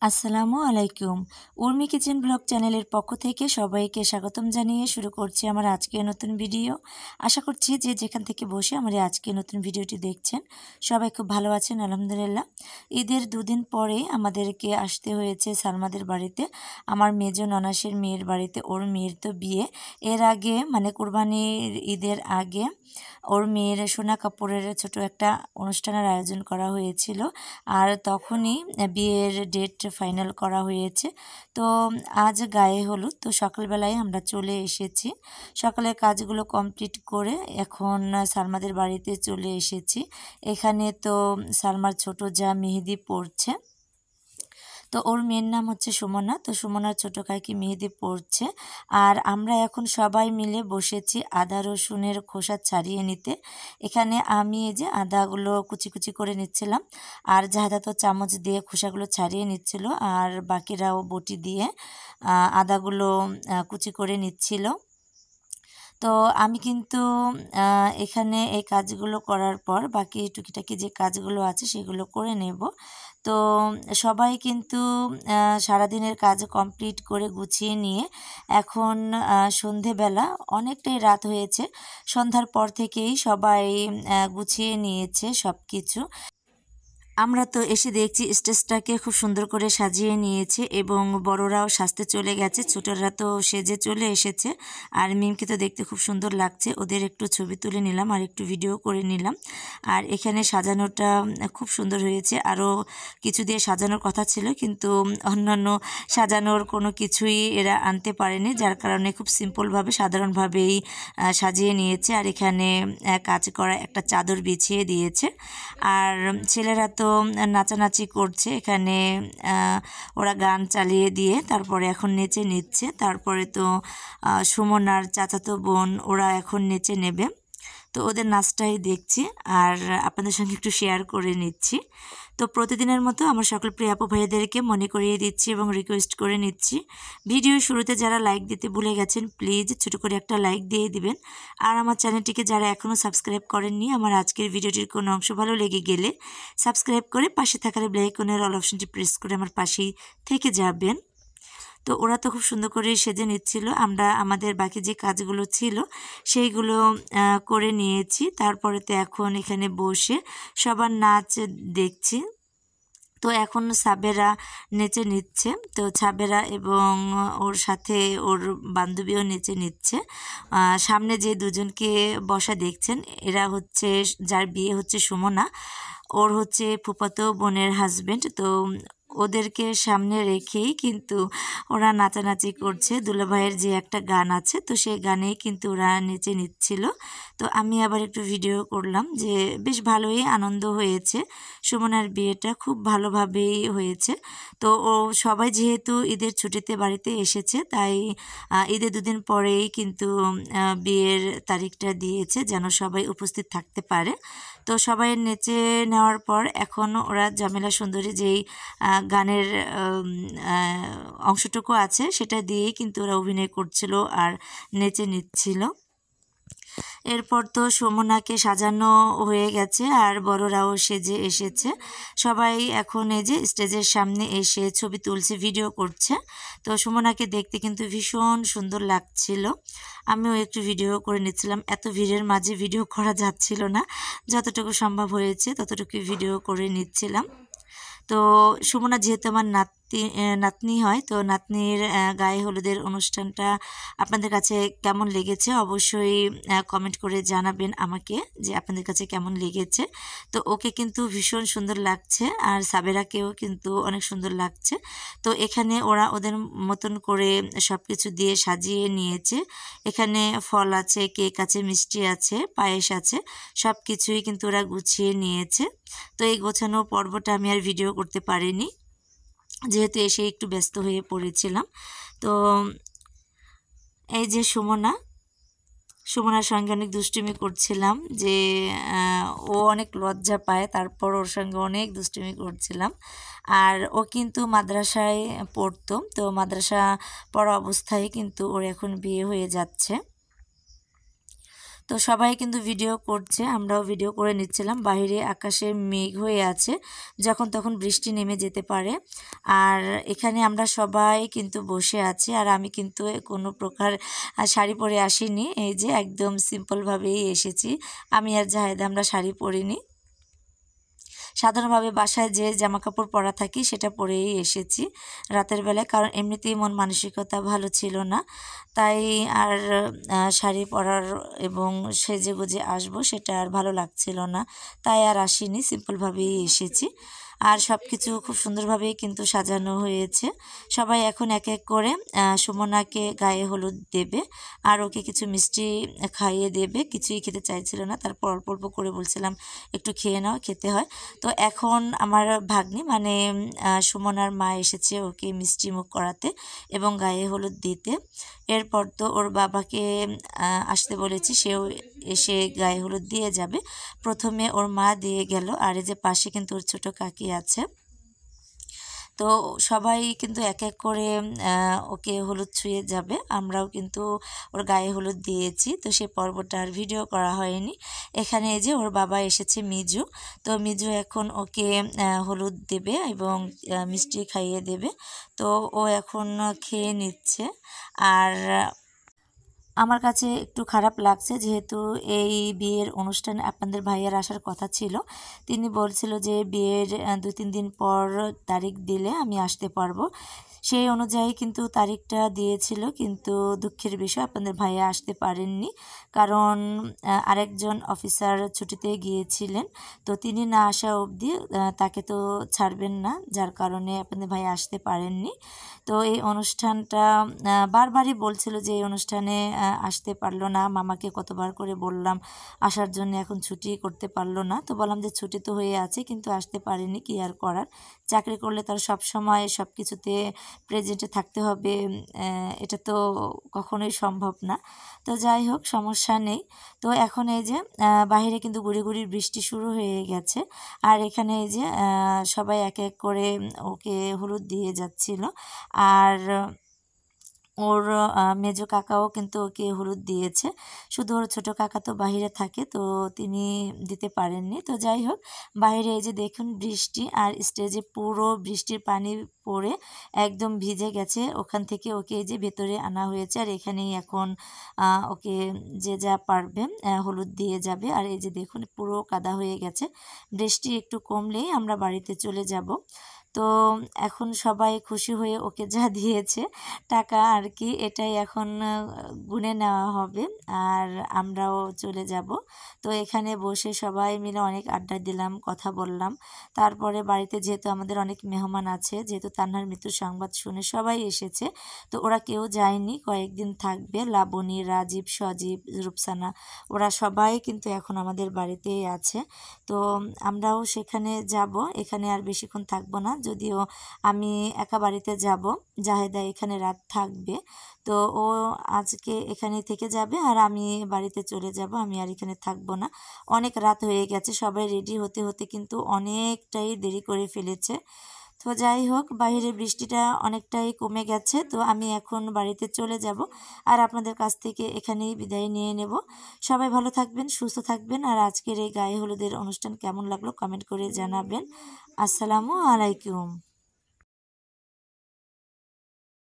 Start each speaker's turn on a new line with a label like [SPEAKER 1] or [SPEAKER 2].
[SPEAKER 1] আসসালামু আলাইকুম। Urmi kitchen blog চ্যানেলের পক্ষ থেকে সবাইকে স্বাগতম জানিয়ে শুরু করছি আমার আজকের নতুন ভিডিও। আশা করছি যে যেখান থেকে বসে আমার এই আজকের নতুন ভিডিওটি দেখছেন সবাই খুব ভালো আছেন আলহামদুলিল্লাহ। ঈদের দুদিন পরে আমাদেরকে আসতে হয়েছে সালমাদের বাড়িতে, আমার মেজো ননাসের মেয়ের বাড়িতে। ওর মেয়ের তো বিয়ে। এর আগে মানে কোরবানির ঈদের আগে ওর মেয়ের সোনা কাপড়ের ছোট একটা অনুষ্ঠানের আয়োজন করা হয়েছিল, আর তখনই বিয়ের ডেট ফাইনাল করা হয়েছে। তো আজ গায়ে হলুদ, তো সকালবেলায় আমরা চলে এসেছি। সকালের কাজগুলো কমপ্লিট করে এখন সালমাদের বাড়িতে চলে এসেছি। এখানে তো সালমার ছোট যা মেহেদি পড়ছে, তো ওর মেয়ের নাম হচ্ছে সুমনা। তো সুমনার ছোট কাকি মেহেদি পড়ছে, আর আমরা এখন সবাই মিলে বসেছি আদা রসুনের খোসা ছাড়িয়ে নিতে। এখানে আমি এই যে আদাগুলো কুচি কুচি করে নিচ্ছিলাম, আর জাহাদা তো চামচ দিয়ে খোসাগুলো ছাড়িয়ে নিচ্ছিল, আর বাকিরাও বটি দিয়ে আদাগুলো কুচি করে নিচ্ছিল। তো আমি কিন্তু এখানে এই কাজগুলো করার পর বাকি টুকিটাকি যে কাজগুলো আছে সেগুলো করে নেব। তো সবাই কিন্তু সারাদিনের কাজ কমপ্লিট করে গুছিয়ে নিয়ে এখন সন্ধেবেলা অনেকটাই রাত হয়েছে। সন্ধ্যার পর থেকেই সবাই গুছিয়ে নিয়েছে সব কিছু। আমরা তো এসে দেখছি স্টেজটাকে খুব সুন্দর করে সাজিয়ে নিয়েছে এবং বড়রাও সাজতে চলে গেছে, ছোটরা তো সেজে চলে এসেছে। আর মিমকে তো দেখতে খুব সুন্দর লাগছে, ওদের একটু ছবি তুলে নিলাম আর একটু ভিডিও করে নিলাম। আর এখানে সাজানোটা খুব সুন্দর হয়েছে। আরও কিছু দিয়ে সাজানোর কথা ছিল, কিন্তু অন্যান্য সাজানোর কোনো কিছুই এরা আনতে পারেনি, যার কারণে খুব সিম্পলভাবে সাধারণভাবেই সাজিয়ে নিয়েছে। আর এখানে কাজ করা একটা চাদর বিছিয়ে দিয়েছে। আর ছেলেরা তো নাচানাচি করছে এখানে, ওরা গান চালিয়ে দিয়ে তারপরে এখন নেচে নিচ্ছে। তারপরে তো সুমনার চাচাতো বোন ওরা এখন নেচে নেবে, তো ওদের নাচটাই দেখছি আর আপনাদের সঙ্গে একটু শেয়ার করে নিচ্ছি। তো প্রতিদিনের মতো আমার সকল প্রিয় আপু ভাইয়াদেরকে মনে করিয়ে দিচ্ছি এবং রিকোয়েস্ট করে নিচ্ছি, ভিডিও শুরুতে যারা লাইক দিতে ভুলে গেছেন প্লিজ ছোট করে একটা লাইক দিয়ে দিবেন। আর আমার চ্যানেলটিকে যারা এখনও সাবস্ক্রাইব করেননি, আমার আজকের ভিডিওটির কোনো অংশ ভালো লেগে গেলে সাবস্ক্রাইব করে পাশে থাকার বেল আইকনের অল অপশনটি প্রেস করে আমার পাশেই থেকে যাবেন। তো ওরা তো খুব সুন্দর করে সেজে নিচ্ছিল, আমরা আমাদের বাকি যে কাজগুলো ছিল সেইগুলো করে নিয়েছি। তারপরে তো এখন এখানে বসে সবার নাচ দেখছি। তো এখন সাবেরা নেচে নিচ্ছে, তো সাবেরা এবং ওর সাথে ওর বান্ধবীও নেচে নিচ্ছে। সামনে যে দুজনকে বসা দেখছেন এরা হচ্ছে, যার বিয়ে হচ্ছে সুমনা, ওর হচ্ছে ফুফাতো বোনের হাজবেন্ড। তো ওদেরকে সামনে রেখেই কিন্তু ওরা নাচানাচি করছে। দুলাভাইয়ের যে একটা গান আছে, তো সেই গানেই কিন্তু ওরা নেচে নিচ্ছিল। তো আমি আবার একটু ভিডিও করলাম, যে বেশ ভালোই আনন্দ হয়েছে। সুমনার বিয়েটা খুব ভালোভাবেই হয়েছে। তো ও সবাই যেহেতু ঈদের ছুটিতে বাড়িতে এসেছে, তাই ঈদের দুদিন পরেই কিন্তু বিয়ের তারিখটা দিয়েছে যেন সবাই উপস্থিত থাকতে পারে। তো সবাই নেচে নেওয়ার পর এখন ওরা জামিলা সুন্দরী যেই গানের অংশটুকু আছে সেটা দিয়েই কিন্তু ওরা অভিনয় করছিল আর নেচে নিচ্ছিল। এরপর তো সুমনাকে সাজানো হয়ে গেছে আর বড়রাও সেজে এসেছে। সবাই এখন এই যে স্টেজের সামনে এসে ছবি তুলছে, ভিডিও করছে। তো সুমনাকে দেখতে কিন্তু ভীষণ সুন্দর লাগছিল, আমিও একটু ভিডিও করে নিচ্ছিলাম। এত ভিড়ের মাঝে ভিডিও করা যাচ্ছিল না, যতটুকু সম্ভব হয়েছে ততটুকু ভিডিও করে নিচ্ছিলাম। তো সুমনা যেহেতু আমার নাতনি হয়, তো নাতনির গায়ে হলুদের অনুষ্ঠানটা আপনাদের কাছে কেমন লেগেছে অবশ্যই কমেন্ট করে জানাবেন আমাকে, যে আপনাদের কাছে কেমন লেগেছে। তো ওকে কিন্তু ভীষণ সুন্দর লাগছে, আর সাবেরাকেও কিন্তু অনেক সুন্দর লাগছে। তো এখানে ওরা ওদের মতন করে সব কিছু দিয়ে সাজিয়ে নিয়েছে। এখানে ফল আছে, কেক আছে, মিষ্টি আছে, পায়েস আছে, সব কিছুই কিন্তু ওরা গুছিয়ে নিয়েছে। তো এই গোছানো পর্বটা আমি আর ভিডিও করতে পারিনি, যেহেতু এসে একটু ব্যস্ত হয়ে পড়েছিলাম। তো এই যে সুমনার সঙ্গে অনেক দুষ্টুমি করছিলাম, যে ও অনেক লজ্জা পায়, তারপর ওর সঙ্গে অনেক দুষ্টুমি করছিলাম। আর ও কিন্তু মাদ্রাসায় পড়তো, তো মাদ্রাসা পড়া অবস্থায় কিন্তু ওর এখন বিয়ে হয়ে যাচ্ছে। তো সবাই কিন্তু ভিডিও করছে, আমরাও ভিডিও করে নিচ্ছিলাম। বাইরে আকাশে মেঘ হয়ে আছে, যখন তখন বৃষ্টি নেমে যেতে পারে। আর এখানে আমরা সবাই কিন্তু বসে আছি, আর আমি কিন্তু কোনো প্রকার শাড়ি পরে আসিনি, এই যে একদম সিম্পলভাবেই এসেছি। আমি আর জাহেদা আমরা শাড়ি পরিনি, সাধারণভাবে বাসায় যে জামা কাপড় পরা থাকি সেটা পরেই এসেছি রাতের বেলায়, কারণ এমনিতেই মন মানসিকতা ভালো ছিল না। তাই আর শাড়ি পরার এবং সেজেগুজে আসবো সেটা আর ভালো লাগছিল না, তাই আর আসিনি, সিম্পলভাবেই এসেছি। আর সব কিছু খুব সুন্দরভাবেই কিন্তু সাজানো হয়েছে। সবাই এখন এক এক করে সুমনাকে গায়ে হলুদ দেবে, আর ওকে কিছু মিষ্টি খাইয়ে দেবে। কিছুই খেতে চাইছিল না, তারপর অল্প অল্প করে বলছিলাম একটু খেয়ে নাও, খেতে হয়। তো এখন আমার ভাগ্নি মানে সুমনার মা এসেছে ওকে মিষ্টি মুখ করাতে এবং গায়ে হলুদ দিতে। এরপর তো ওর বাবাকে আসতে বলেছি, সেও এসে গায়ে হলুদ দিয়ে যাবে। প্রথমে ওর মা দিয়ে গেল, আর এই যে পাশে কিন্তু ওর ছোট কাকি আছে। তো সবাই কিন্তু এক এক করে ওকে হলুদ ছুঁয়ে যাবে। আমরাও কিন্তু ওর গায়ে হলুদ দিয়েছি, তো সেই পর্বটা আর ভিডিও করা হয়নি। এখানে এই যে ওর বাবা এসেছে মিজু, তো মিজু এখন ওকে হলুদ দেবে এবং মিষ্টি খাইয়ে দেবে। তো ও এখন খেয়ে নিচ্ছে। আর আমার কাছে একটু খারাপ লাগছে, যেহেতু এই বিয়ের অনুষ্ঠানে আপনাদের ভাইয়ার আসার কথা ছিল। তিনি বলছিল যে বিয়ের 2-3 দিন পর তারিখ দিলে আমি আসতে পারবো। সেই অনুযায়ী কিন্তু তারিখটা দিয়েছিল, কিন্তু দুঃখের বিষয় আপনাদের ভাইয়া আসতে পারেননি, কারণ আরেকজন অফিসার ছুটিতে গিয়েছিলেন। তো তিনি না আসা অবধি তাকে তো ছাড়বেন না, যার কারণে আপনাদের ভাইয়া আসতে পারেননি। তো এই অনুষ্ঠানটা বারবারই বলছিল যে এই অনুষ্ঠানে আসতে পারলো না। মামাকে কতবার করে বললাম আসার জন্য, এখন ছুটি করতে পারলো না। তো বললাম যে ছুটি তো হয়ে আছে, কিন্তু আসতে পারেনি, কি আর করার। চাকরি করলে তার সব সময় সব কিছুতে প্রেজেন্টে থাকতে হবে, এটা তো কখনোই সম্ভব না। তো যাই হোক, সমস্যা নেই। তো এখন এই যে বাইরে কিন্তু গুড়ি গুড়ি বৃষ্টি শুরু হয়ে গেছে, আর এখানে এই যে সবাই এক এক করে ওকে হলুদ দিয়ে যাচ্ছিল। আর ওর মেজো কাকাও কিন্তু ওকে হলুদ দিয়েছে। শুধু ওর ছোটো কাকা তো বাহিরে থাকে, তো তিনি দিতে পারেননি। তো যাই হোক, বাইরে এই যে দেখুন বৃষ্টি, আর স্টেজে পুরো বৃষ্টির পানি পড়ে একদম ভিজে গেছে। ওখান থেকে ওকে এই যে ভেতরে আনা হয়েছে, আর এখানেই এখন ওকে যে যা পারবে হলুদ দিয়ে যাবে। আর এই যে দেখুন পুরো কাদা হয়ে গেছে। বৃষ্টি একটু কমলেই আমরা বাড়িতে চলে যাব। তো এখন সবাই খুশি হয়ে ওকে যা দিয়েছে টাকা আর কি, এটাই এখন গুনে নেওয়া হবে, আর আমরাও চলে যাব। তো এখানে বসে সবাই মিলে অনেক আড্ডা দিলাম, কথা বললাম। তারপরে বাড়িতে যেহেতু আমাদের অনেক মেহমান আছে, যেহেতু তান্নার মৃত্যুর সংবাদ শুনে সবাই এসেছে, তো ওরা কেউ যায়নি, কয়েকদিন থাকবে। লাবণী, রাজীব, সজীব, রূপসানা, ওরা সবাই কিন্তু এখন আমাদের বাড়িতেই আছে। তো আমরাও সেখানে যাব, এখানে আর বেশিক্ষণ থাকবো না, যদিও আমি একা বাড়িতে যাব। জাহেদা এখানে রাত থাকবে, তো ও আজকে এখানে থেকে যাবে, আর আমি বাড়িতে চলে যাব। আমি আর এখানে থাকবো না, অনেক রাত হয়ে গেছে। সবাই রেডি হতে হতে কিন্তু অনেকটাই দেরি করে ফেলেছে। তো যাই হোক, বাইরে বৃষ্টিটা অনেকটাই কমে গেছে, তো আমি এখন বাড়িতে চলে যাব, আর আপনাদের কাছ থেকে এখানেই বিদায় নিয়ে নেব। সবাই ভালো থাকবেন, সুস্থ থাকবেন, আর আজকের এই গায়ে হলুদের অনুষ্ঠান কেমন লাগলো কমেন্ট করে জানাবেন। আসসালামু আলাইকুম।